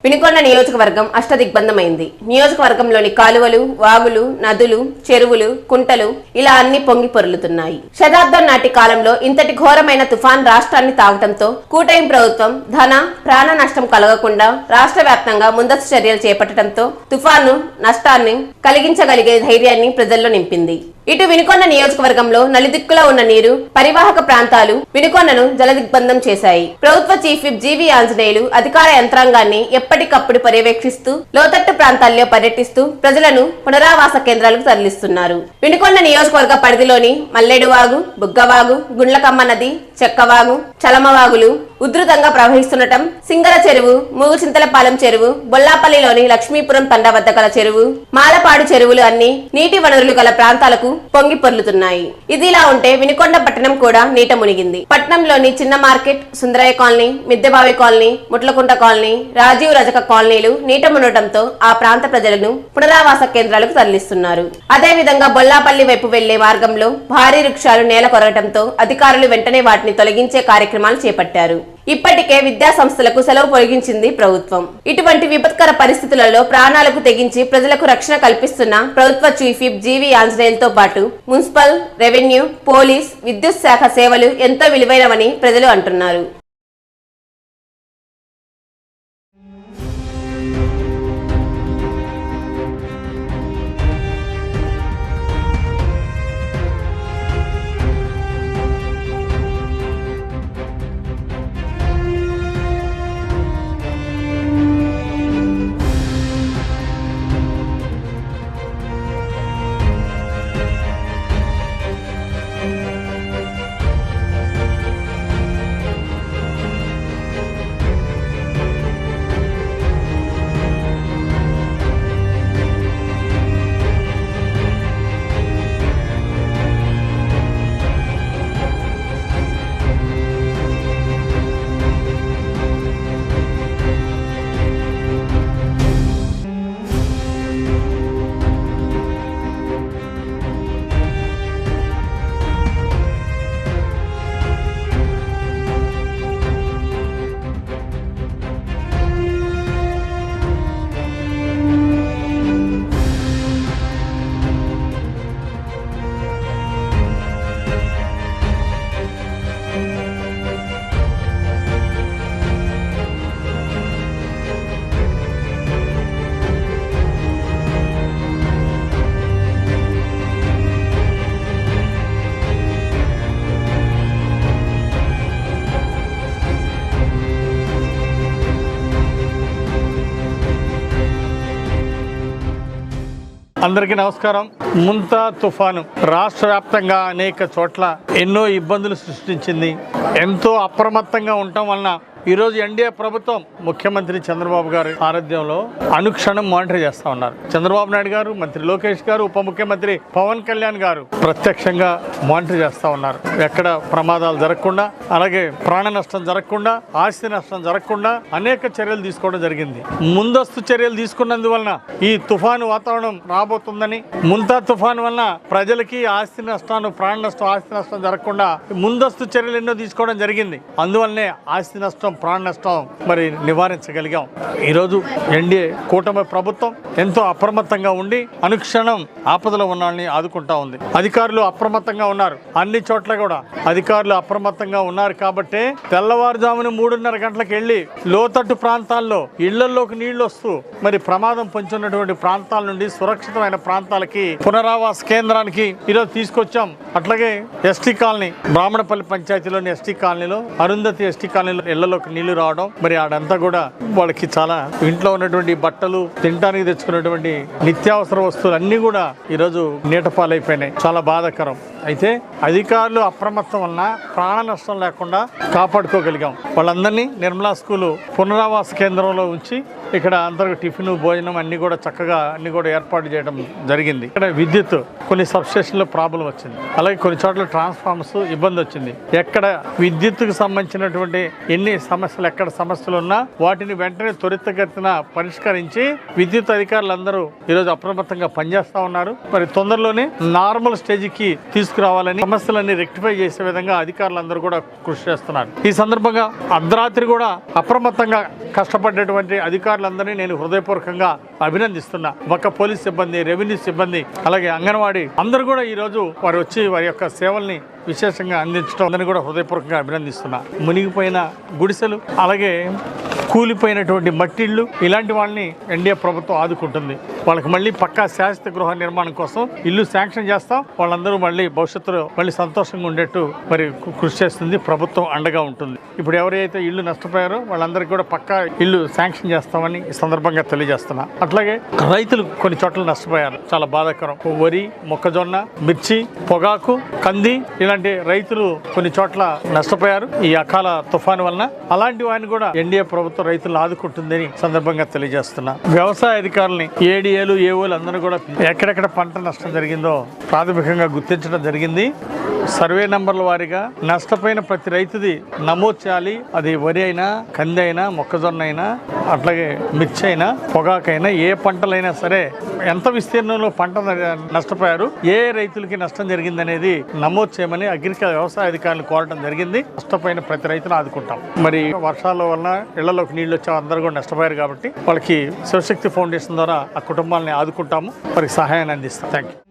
వినుకొండ నియోజకవర్గం అష్టదిగ్బంధమైంది. నియోజకవర్గంలోని కాలువలు, వాగులు, నదులు, చెరువులు, కుంటలు ఇలా అన్ని పొంగి పొర్లుతున్నాయి. శతాబ్దం నాటి కాలంలో ఇంతటి ఘోరమైన తుఫాన్ రాష్ట్రాన్ని తాగటంతో కూటమి ప్రభుత్వం ధన, ప్రాణ నష్టం కలగకుండా రాష్ట్ర వ్యాప్తంగా ముందస్తు చర్యలు చేపట్టడంతో తుఫాను నష్టాన్ని కలిగించగలిగే ధైర్యాన్ని ప్రజల్లో నింపింది. ఇటు వినుకొండ నియోజకవర్గంలో నలుదిక్కులా ఉన్న నీరు పరివాహక ప్రాంతాలు వినుకొండను జలదిగ్బంధం చేశాయి. ప్రభుత్వ చీఫ్ విప్ జీవి ఆంజనేయులు అధికార యంత్రాంగాన్ని ఎప్పటికప్పుడు పర్యవేక్షిస్తూ లోతట్టు ప్రాంతాల్లో పర్యటిస్తూ ప్రజలను పునరావాస కేంద్రాలకు తరలిస్తున్నారు. వినుకొండ నియోజకవర్గ పరిధిలోని మల్లెడువాగు, బుగ్గవాగు, గుండ్లకమ్మ నది, చెక్కవాగు, చలమవాగులు ఉధృతంగా ప్రవహిస్తుండటం, సింగర చెరువు, మూగుచింతలపాలెం చెరువు, బొల్లాపల్లిలోని లక్ష్మీపురం తండా వద్ద గల చెరువు, మాలపాడు చెరువులు అన్ని నీటి వనరులు గల ప్రాంతాలకు పొంగి పొర్లుతున్నాయి. ఇదిలా ఉంటే వినుకొండ పట్టణం కూడా నీట మునిగింది. పట్టణంలోని చిన్న market, Sundarayya colony, Middebavi colony, Mutlakunta colony, Rajiv Rajaka కాలనీలు నీట మునగడంతో ఆ ప్రాంత ప్రజలను పునరావాస కేంద్రాలకు తరలిస్తున్నారు. అదే విధంగా బొల్లాపల్లి వైపు వెళ్లే మార్గంలో భారీ వృక్షాలు నేల కొరగటంతో అధికారులు వెంటనే వాటిని తొలగించే కార్యక్రమాలు చేపట్టారు. ఇప్పటికే విద్యా సంస్థలకు సెలవు పొడిగించింది ప్రభుత్వం. ఇటువంటి విపత్కర పరిస్థితులలో ప్రాణాలకు తెగించి ప్రజలకు రక్షణ కల్పిస్తున్న ప్రభుత్వ చీఫ్ విప్ జీవి ఆంజనేయులతో పాటు మున్సిపల్, రెవెన్యూ, పోలీస్, విద్యుత్ శాఖ సేవలు ఎంతో విలువైనవని ప్రజలు అంటున్నారు. అందరికీ నమస్కారం. ముంతా తుఫాను రాష్ట్ర వ్యాప్తంగా అనేక చోట్ల ఎన్నో ఇబ్బందులు సృష్టించింది. ఎంతో అప్రమత్తంగా ఉండటం వలన ఈరోజు ఎన్డీఏ ప్రభుత్వం ముఖ్యమంత్రి చంద్రబాబు గారి సారథ్యంలో అనుక్షణం మానిటర్ చేస్తూ ఉన్నారు. చంద్రబాబు నాయుడు గారు, మంత్రి లోకేష్ గారు, ఉప ముఖ్యమంత్రి పవన్ కళ్యాణ్ గారు ప్రత్యక్షంగా మానిటర్ చేస్తూ ఉన్నారు. ఎక్కడ ప్రమాదాలు జరగకుండా, అలాగే ప్రాణ నష్టం జరగకుండా, ఆస్తి నష్టం జరగకుండా అనేక చర్యలు తీసుకోవడం జరిగింది. ముందస్తు చర్యలు తీసుకున్నందువలన ఈ తుఫాను వాతావరణం రాబోతుందని, ముంతా తుఫాను వలన ప్రజలకి ఆస్తి నష్టాలు, ప్రాణ నష్టం, ఆస్తి నష్టం జరగకుండా ముందస్తు చర్యలు ఎన్నో తీసుకోవడం జరిగింది. అందువల్లనే ఆస్తి నష్టం, ప్రాణ నష్టం మరి నివారించగలిగాం. ఈరోజు ఎన్డీఏ కూటమి ప్రభుత్వం ఎంతో అప్రమత్తంగా ఉండి అనుక్షణం ఆపదలో ఉన్నాళ్ళని ఆదుకుంటా ఉంది. అధికారులు అప్రమత్తంగా ఉన్నారు. అన్ని చోట్ల కూడా అధికారులు అప్రమత్తంగా ఉన్నారు. కాబట్టి తెల్లవారుజామున 3:30 గంటలకు వెళ్ళి లోతట్టు ప్రాంతాల్లో ఇళ్లలోకి నీళ్లు వస్తూ మరి ప్రమాదం పొంచున్నటువంటి ప్రాంతాల నుండి సురక్షితమైన ప్రాంతాలకి పునరావాస కేంద్రానికి ఈరోజు తీసుకొచ్చాం. అట్లాగే ఎస్టీ కాలనీ, బ్రాహ్మణపల్లి పంచాయతీలోని ఎస్టీ కాలనీలో, అరుంధతి ఎస్టీ కాలనీలో ఇళ్లలోకి నీళ్లు రావడం, మరి ఆడంతా కూడా వాళ్ళకి చాలా ఇంట్లో ఉన్నటువంటి బట్టలు, తినడానికి తెచ్చుకున్నటువంటి నిత్యావసర వస్తువులు అన్ని కూడా ఈరోజు నీట పాలైపోయినాయి. చాలా బాధాకరం. అయితే అధికారులు అప్రమత్తం వలన ప్రాణ నష్టం లేకుండా కాపాడుకోగలిగాం. వాళ్ళందరినీ నిర్మలా స్కూలు పునరావాస కేంద్రంలో ఉంచి ఇక్కడ అందరూ టిఫిన్, భోజనం అన్ని కూడా చక్కగా అన్ని కూడా ఏర్పాటు చేయడం జరిగింది. ఇక్కడ విద్యుత్ కొన్ని సబ్స్టేషన్లో ప్రాబ్లం వచ్చింది. అలాగే కొన్ని చోట్ల ట్రాన్స్ఫార్మర్స్ ఇబ్బంది వచ్చింది. ఎక్కడ విద్యుత్తుకు సంబంధించినటువంటి ఎన్ని సమస్యలు, ఎక్కడ సమస్యలు ఉన్నా వాటిని వెంటనే త్వరితగతిన పరిష్కరించి విద్యుత్ అధికారులందరూ ఈరోజు అప్రమత్తంగా పనిచేస్తా ఉన్నారు. మరి తొందరలోనే నార్మల్ స్టేజ్కి తీసుకు తీసుకురావాలని, సమస్యలన్నీ రెక్టిఫై చేసే విధంగా అధికారులందరూ కూడా కృషి చేస్తున్నారు. ఈ సందర్భంగా అర్ధరాత్రి కూడా అప్రమత్తంగా కష్టపడ్డటువంటి అధికారులందరినీ నేను హృదయపూర్వకంగా అభినందిస్తున్నా. ఒక పోలీస్ సిబ్బంది, రెవెన్యూ సిబ్బంది, అలాగే అంగన్వాడీ అందరూ కూడా ఈరోజు వారు వచ్చి వారి యొక్క సేవల్ని విశేషంగా అందించడం అందరినీ కూడా హృదయపూర్వకంగా అభినందిస్తున్నా. మునిగిపోయిన గుడిసెలు, అలాగే కూలిపోయినటువంటి మట్టిళ్ళు, ఇలాంటి వాళ్ళని ఎన్డీఏ ప్రభుత్వం ఆదుకుంటుంది. వాళ్ళకి మళ్ళీ పక్కా శాశ్వత గృహ నిర్మాణం కోసం ఇల్లు శాంక్షన్ చేస్తాం. వాళ్ళందరూ మళ్ళీ భవిష్యత్తులో మళ్ళీ సంతోషంగా ఉండేట్టు మరి కృషి చేస్తుంది. ప్రభుత్వం అండగా ఉంటుంది. ఇప్పుడు ఎవరైతే ఇల్లు నష్టపోయారో వాళ్ళందరికీ కూడా పక్కా ఇల్లు శాంక్షన్ చేస్తామని ఈ సందర్భంగా తెలియజేస్తున్నా. అట్లాగే రైతులు కొన్ని చోట్ల నష్టపోయారు, చాలా బాధాకరం. వరి, మొక్కజొన్న, మిర్చి, పొగాకు, కంది ఇలాంటి రైతులు కొన్ని చోట్ల నష్టపోయారు ఈ అకాల తుఫాను వలన. అలాంటి వారిని కూడా ఎన్డీఏ ప్రభుత్వం రైతులను ఆదుకుంటుందని సందర్భంగా తెలియజేస్తున్నా. వ్యవసాయ అధికారులని, ఏడీఏలు, ఏఓలు అందరూ కూడా ఎక్కడెక్కడ పంట నష్టం జరిగిందో ప్రాథమికంగా గుర్తించడం జరిగింది. సర్వే నంబర్ల వారీగా నష్టపోయిన ప్రతి రైతుది నమోదు చేయాలి. అది వరి అయినా, కంది అయినా, మొక్కజొన్న అయినా, అట్లాగే మిర్చి అయినా, పొగాకైనా, ఏ పంటలైనా సరే ఎంత విస్తీర్ణంలో పంట నష్టపోయారు, ఏ రైతులకి నష్టం జరిగింది అనేది నమోదు చేయమని వ్యవసాయ అధికారులు కోరడం జరిగింది. నష్టపోయిన ప్రతి రైతును ఆదుకుంటాం. మరి వర్షాల వలన ఇళ్లలోకి నీళ్లు వచ్చే అందరూ కూడా నష్టపోయారు కాబట్టి వాళ్ళకి శివశక్తి ఫౌండేషన్ ద్వారా ఆ కుటుంబాలని ఆదుకుంటాము, వారికి సహాయాన్ని అందిస్తాం. Thank you.